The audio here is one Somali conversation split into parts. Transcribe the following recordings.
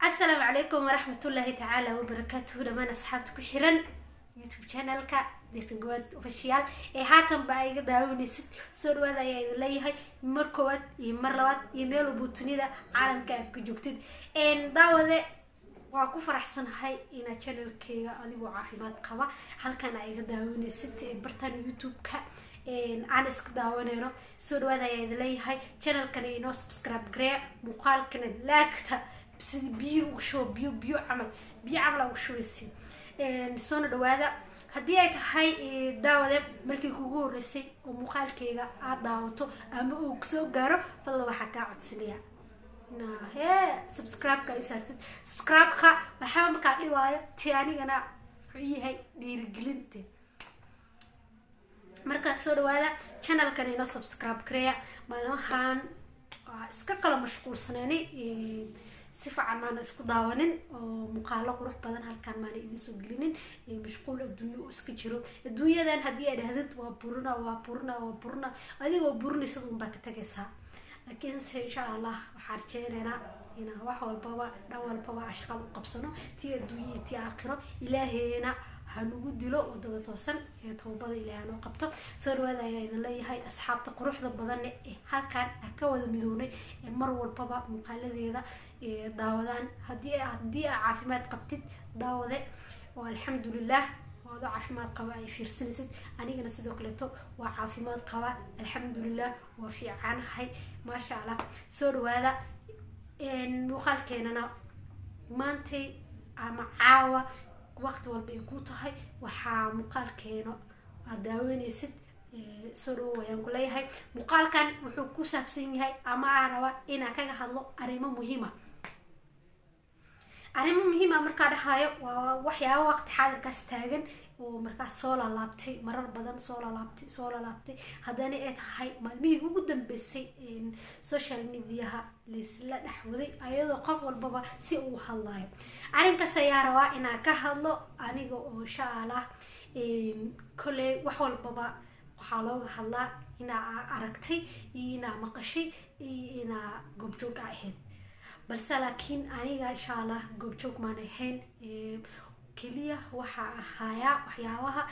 السلام عليكم ورحمة الله تعالى وبركاته. لما أصحابتك حيران يوتيوب channel ka deeqagood official haatan baa iga daawanaysid soo dhawaada ayaa leeyahay mar koowaad iyo mar labaad iyo meel walba dunida caalamka ka joogtid daawade waa ku faraxsanahay ina channelkayga adigu caafimaad qaba halkan ay iga daawanaysid bartan youtube-ka aan iska daawanayno soo dhawaada ayaa leeyahay channelkan inoo subscribe garee muuqaalkan laagta sidii biyo ugu show biyo camal ugu showaysi soo dhawaada haddii ay tahay daawade markii kugu horeysay oo muuqaalkayga aad daawato ama uu soo gaaro fadlan waxa ka codsanaya subscribe ka isartid subscribe ka waxa markaa dhibaayo tii anigana yahay dhiirigelinta marka soo dhawaada channelkan inoo subscribe gareeya maalmahan iska kala mashquulsanaanay si fiican maana isku daawanin oo muuqaalo qurux badan halkan maana idin soo gelinin mashquul adduunyo iska jiro adduunyadan haddii ay dhahdid waa burna adigoo burnaysa unbaa ka tagaysaa laakiin insha Allah waxaan rajeynaynaa inaan wax walbaba dhan walbaba ashqad u qabsano tii adduunyo tii aakhiro ilaahayna hanugu dilo wadada toosan ee toobada ilaahay noo qabto soo dhawaada ayaa idin leeyahay asxaabta quruxda badan ee halkan ka wada midoonay mar walbaba muuqaaladeeda daawadaan haddii caafimaad qabtid daawade oo alxamdulillah wada caafimaad qaba ay fiirsanaysid anigana sidoo kaleeto waa caafimaad qaba alxamdulillah waa fiicanahay maasha Allah soo dhawaada muuqaalkeenana maantay ama caawa waqti walba ay ku tahay waxa muuqaalkeena aad daawanaysid soo dhawaayaan ku leeyahay muuqaalkan wuxuu ku saabsan yahay ama aan rabaa inaan kaga hadlo arrimo muhiim ah markaa dhahayo waa waxyaabo waqti xaadirkaas taagan oo markaas soo laabtay marar badan soo laabtay haddana ay tahay maalmihii ugu dambeysay social media la dhaxwaday ayadoo qof walbaba si uu hadlayo arrinkaas ayaa rabaa inaan ka hadlo aniga oo insha Allah kale wax walbaba waxaa looga hadlaa inaa aragtay inaa maqashay inaa goobjoog ahayd balse laakiin aniga insha Allah goobjoog maan ahayn kaliya waxa ahaya waxyaabaha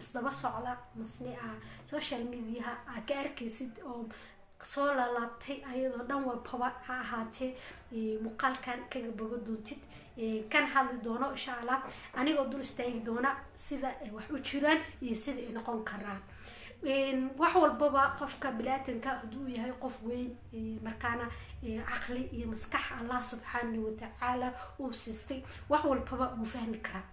isdaba socda masni'a social media ka arkaysid oo soo laabtay ayadoo dhan walbaba ha ahaatee muuqaalkan kaga bogo doontid kan hadli doono insha Allah anigoo dul istaagi doona sida ay wax u jiraan iyo sida ay noqon karaan wax walbaba qofka bilaatanka haduu yahay qof weyn markaana aqli iyo maskax Allah subhanahu wa ta'ala uu siistay wax walbaba uu fahmi karaa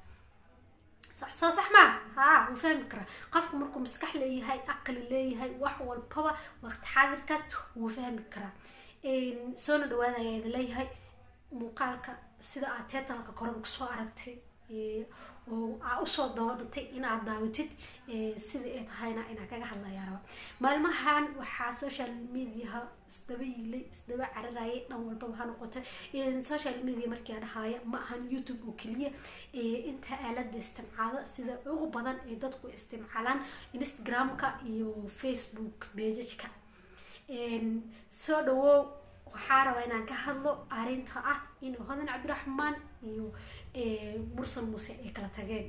صح ما وفهم كرا قف مركم مسكح ليهاي أقل ليهاي وحول بابا وقت حاضر كاس وفهم كرا سونا دوانا يعني ليهاي مقالك سيدا أتيتا لك قربك سو عرقتي وأصو دورتي إنا عداوتي سيدا إتهاينا إنا كاقا حلا يا روا مالمهان وحا سوشيال ميديا isdaba cararaayay dhan walbaba ha noqoto social media markii aan haaya ma ahan youtube oo kaliya inta aalada isticmaala sida ugu badan ee dadku isticmaalaan instagram-ka iyo facebook page-ka soo dhawow waxaa rabaa inaan ka hadlo arrinta ah in Hodan Cabdiraxmaan iyo Mursal Muuse ay kala tageen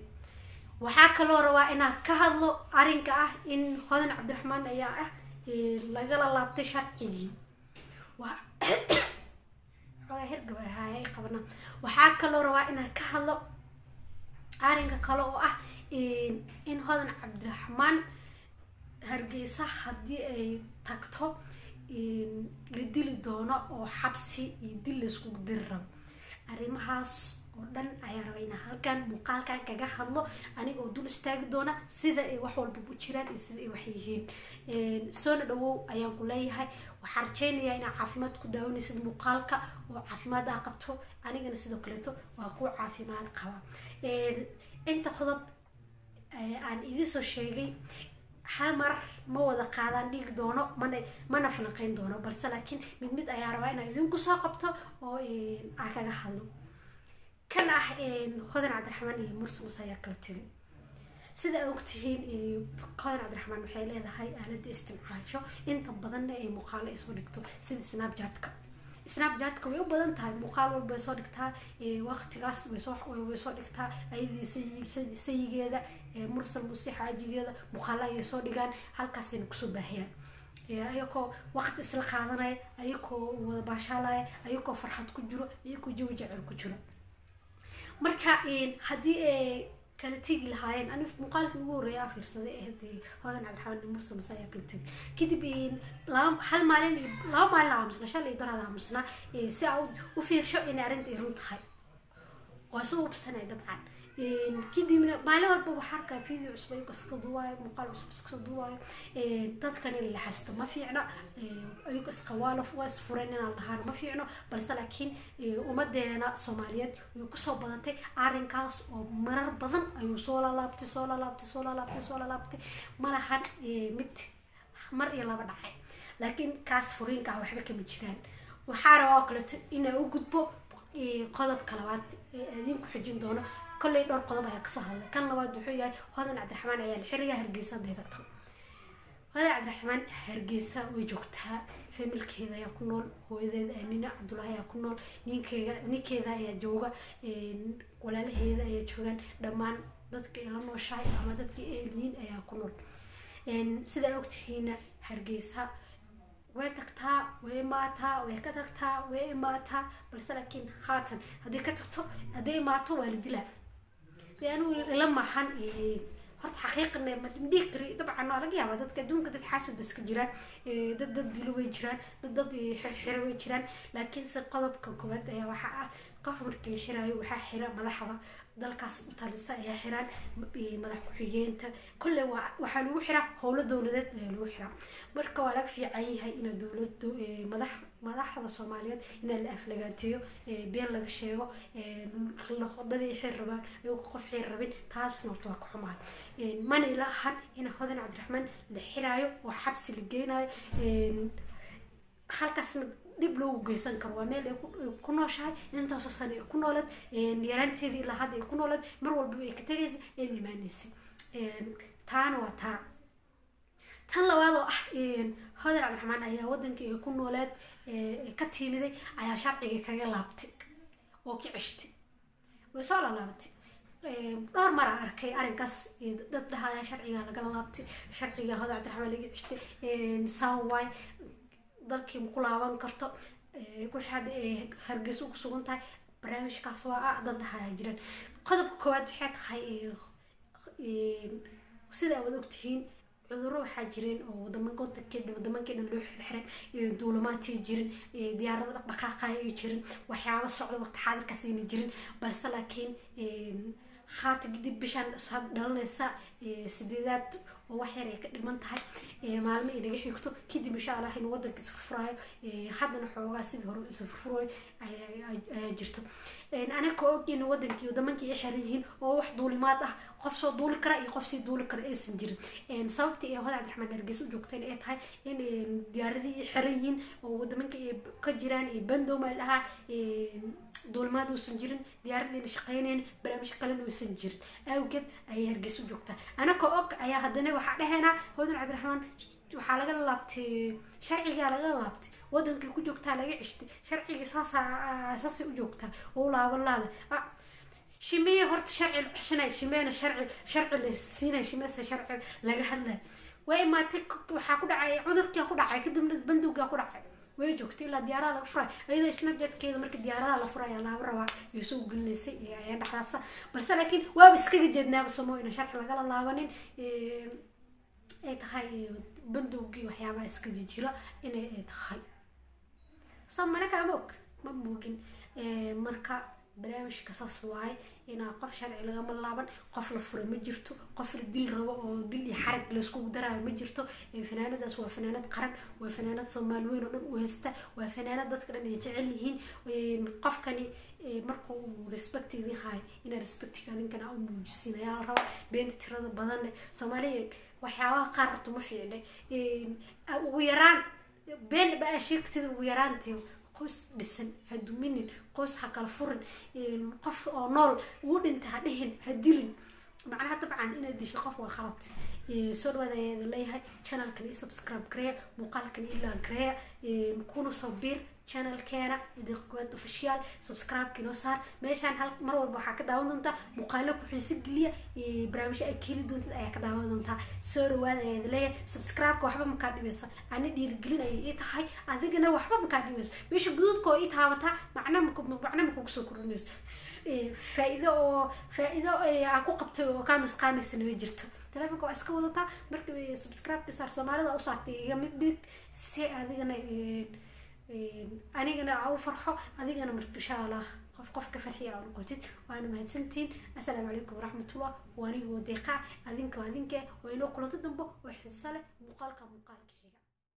waxaa kaloo rabaa inaan ka hadlo arrinka ah in Hodan Cabdiraxmaan ayaa ah laga laabtay sharcigii waxaa kaloo rabaa inaan ka hadlo arrinka kale oo ah in Hodan Cabdiraxmaan Hargeysa haddii ay tagto la dili doono oo xabsi iyo dil la isku diri rabo arrimahaas oo dhan ayaa rabaa inaan halkan muuqaalkan kaga hadlo anigoo dul istaagi doona sida ay wax walba u jiraan iyo sida ay wax yihiin soo dhawow ayaan ku leeyahay waxaan rajeynayaa inaan caafimaad ku daawanaysid muuqaalka oo caafimaad aan qabto anigana sidoo kaleeto waa ku caafimaad qaba inta qodob aan idin soo sheegay hal mar ma wada qaadaan dhig doono mana falanqeyn doono balse laakiin mid ayaa rabaa inaan idinku soo qabto oo aan kaga hadlo كان خضر عبد الرحمن مرسل وسايا كلتين sida ay ogtihiin qadar cabdiraxmaan waxay leedahay aalada istimcaasho inta badan ay muuqaal ay soo dhigto sida snapchat-ka way u badan tahay muuqaal walba ay soo dhigtaa waqtigaas way soo dhigtaa ayadii sayigeeda mursal musi xaajigeeda muuqaal ay soo dhigaan halkaas ay ku soo baahiyaan ayagoo waqti isla qaadanaya ayagoo wada baashaalaya ayagoo farxad ku jiro ayagoo jawi jecel ku jiro marka haddii kala tegi lahaayeen ani muuqaalkii ugu horeeya fiirsaday hodan cabdiraxmaan mursal masaya kala tegi kadib hal maalin laba maalin aamusna shalay darada aamusna si aan u fiirsho in arrinta ay run tahay waa soo ubsanay dabcan kadibna maalin walba waxaa arkaa video cusub ay iska duwaayo muuqaal cusub iska duwaayo dadkan in la xasta ma fiicna ayuu iska waalaf was furan in aan lahaan ma fiicno balse laakiin umadeena Soomaaliyeed way ku soo badatay arrinkaas oo marar badan ayuu soo laabtay malahan mid mar iyo laba dhacay laakiin kaas furiinka waxba kama jiraan waxaa rabaa kale in ay u gudbo qodobka labaad idin ku xijin doono كل دور قضبة يكسرها كان لواد وحياة هذا عبد الرحمن عيال حرية هرجيسة ديتكتر هذا عبد الرحمن هرجيسة وجوكتها في ملك هذا يكونون هو إذا أمينة عبد الله يكونون نيك هذا يجوجا ولا له هذا يجوجان دمان ضدك إلى ما شاي أما ضدك إلين يكونون سيدا وقت هنا هرجيسة وتكتها وماتها وكتكتها وماتها بس لكن خاتم هذه كتكتو هذه ماتوا والدلا لأنه لما حن هرت حقيقة إن مديكري طبعا أنا رجع بدت كدون كنت حاسب بس كجيران ضد دلوي جيران ضد حروي جيران لكن سقطب كوكبات يا وحق قفر كي حراي وحق حرا ملحظة dalkaas u talisa ayaa xiraan madax ku xigeenta kulle waxa lagu xiraa howlo dawladeed ee lagu xiraa marka waa laga fiican yahay in dawladdu madaxda Soomaaliyeed in la aflagaateeyo been laga sheego la qodadii xir rabaan ay qof xir rabin taas noqdo waa ku xumaan man ilaahan in hodan cabdiraxmaan la xiraayo oo xabsi la geenayo halkaas dib loo geysan karo waa meel ay ku nooshahay inta soo sano ku noolad yaranteedii la hadda ku noolad mar walba ay ka tagaysay ee iimaanaysa taana waa tan labaad oo hodan cabdiraxmaan ayaa wadankii ay ku noolad ka tiimiday ayaa sharciga kaga laabtay oo ki cishtay way soo laabatay dhowr mar arkay arrinkaas dad dhahaa sharciga laga laabtay sharciga hodan cabdiraxmaan laga cishtay saaway dalkii ku laaban karto ku xad hargeysa ku sugan tahay barnaamijkaas waa dad dhahaa jiraan qodobka koowaad waxay tahay sida aad ogtihiin cudurro waxaa jireen oo wadamankeenna loo xirxiray duulimaadkii jirin diyaarado dhaqdhaqaaqaya ay jirin waxyaabo socdo waqti xaadirkaas ayna jirin balse laakiin haata kadib bishaan dhalanaysa sideedaad oo wax yar ay ka dhiman tahay maalmo ay naga xigto kadib insha Allah in wadanka isfurfurayo haddana xoogaa sidii hore isfurfurayo ayaa jirto anaga og in wadankii wadamankii ay xiran yihiin oo wax duulimaad ah qof soo duuli kara iyo qof sii duuli kara aysan jirin sababtii ay hodan cabdiraxmaan hargeysa u joogteen ay tahay in diyaaradii ay xiran yihiin oo wadamankii ay ka jiraan bandooma lahaa duulimaad uusan jirin diyaaradii shaqeyneen barnaamij kale uusan jirin awgeed ay hargeysa u joogtaa anaga og ayaa haddana waxa dhaheena hodan cabdiraxmaan waxaa laga laabtay sharciga laga laabtay wadankii ku joogtaa laga cishtay sharciga saas u joogtaa oo laaban laada شمية هرت شرع الحسنة شمينا شرع السنة شمية شرع لجهلة وإما تك وحاكود عاي عذرك ياكود عاي كده من البندوق ياكود عاي ويجوك تلا ديارة لفرا أيضا سناب جت كده مركب ديارة لفرا يلا برا يسوق النسي يعني حاسة بس لكن وابس كده جدنا بسموه إن شرع لقال الله ونين تخي بندوقي وحياة اسكدي جرا إن تخي صمنا كابوك ما ممكن مركا برامج قصص واي إن قف شرعي لغا ملابن قف لفري مجرتو قف الدل ربا أو دل يحرق لسكو درا مجرتو فنانة داس وفنانة قرن وفنانة صومالوين وهستا وفنانة دادك لن يجعليهين قف كاني مركو ريسبكتي دي هاي إنا ريسبكتي كادين كان أو موجسين يا ربا بينت تراد بدن صومالي وحياوها قارتو مفيعني ويران بين بقى شيكتي ويرانتي qoys dhisan ha duminin qoys ha kala furin qof oo nool wuu dhintay ha dhihin ha dilin معناها طبعا إن دي شقف والخلط سور هذا اللي channel كني subscribe كريا مقال كني إلا كريا نكونوا صبير channel كينا إذا قوات official subscribe كنو صار ماشان هل مرة بحكي داون دونتا مقالك وحسب لي برامج أكيد دونتا أيك داون دونتا سور هذا اللي subscribe كوحبة مكان بس أنا دير قلنا إيه تهاي أذيك أنا وحبة مكان بس مش جدود كو إيه تهاوتا معنا مكوك سكرونيس فائدة أكو قبته وكانوا سقامي السنة جرت تلفونك واسكا وضعتها مركب سبسكرايب كسر سومالي أو صعتي يمدك سي هذه أنا أو فرحة هذه أنا مركب شالله قف كفرحية أو نقطة وأنا مهتسنتين السلام عليكم ورحمة الله وأنا ودقة هذينك وإنه كل تدنبه وحسالة مقالك